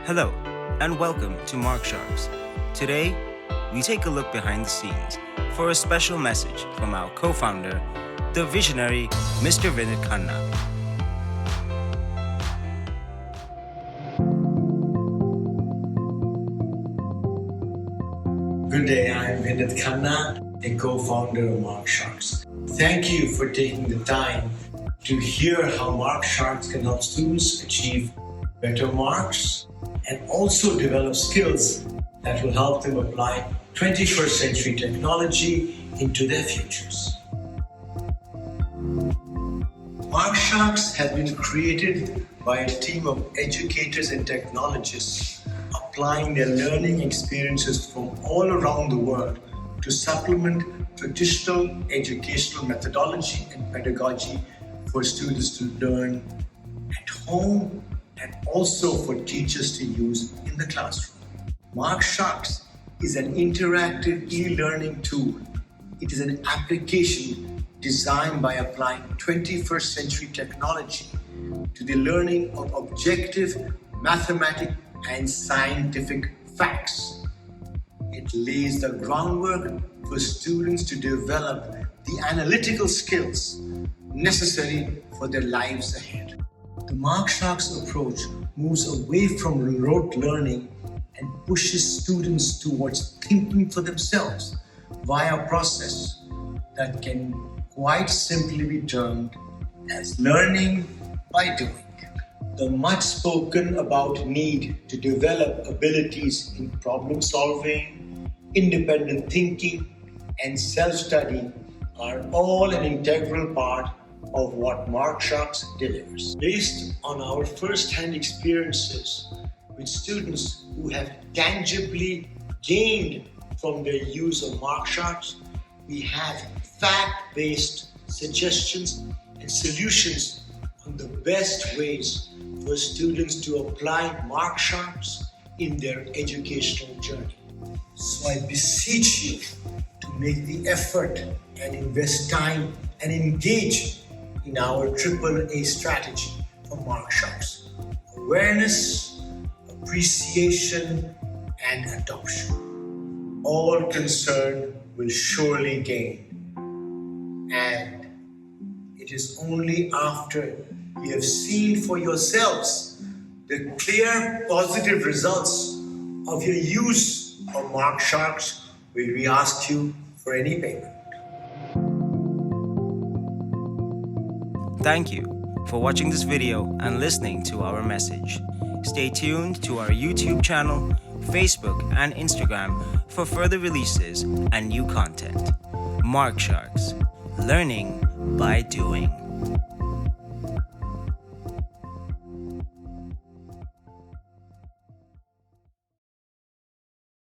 Hello, and welcome to MarkSharks. Today, we take a look behind the scenes for a special message from our co-founder, the visionary Mr. Vinit Khanna. Good day, I'm Vinit Khanna, the co-founder of MarkSharks. Thank you for taking the time to hear how MarkSharks can help students achieve better marks and also develop skills that will help them apply 21st century technology into their futures. MarkSharks have been created by a team of educators and technologists applying their learning experiences from all around the world to supplement traditional educational methodology and pedagogy for students to learn at home and also for teachers to use in the classroom. MarkSharks is an interactive e-learning tool. It is an application designed by applying 21st century technology to the learning of objective mathematical and scientific facts. It lays the groundwork for students to develop the analytical skills necessary for their lives ahead. The MarkSharks approach moves away from rote learning and pushes students towards thinking for themselves via a process that can quite simply be termed as learning by doing. The much spoken about need to develop abilities in problem solving, independent thinking, and self-study are all an integral part of what MarkSharks delivers. Based on our first-hand experiences with students who have tangibly gained from their use of MarkSharks, we have fact-based suggestions and solutions on the best ways for students to apply MarkSharks in their educational journey. So I beseech you to make the effort and invest time and engage in our AAA strategy for MarkSharks: awareness, appreciation, and adoption. All concerned will surely gain. And it is only after you have seen for yourselves the clear positive results of your use of MarkSharks will we ask you for any payment. Thank you for watching this video and listening to our message. Stay tuned to our YouTube channel, Facebook, and Instagram for further releases and new content. MarkSharks, learning by doing.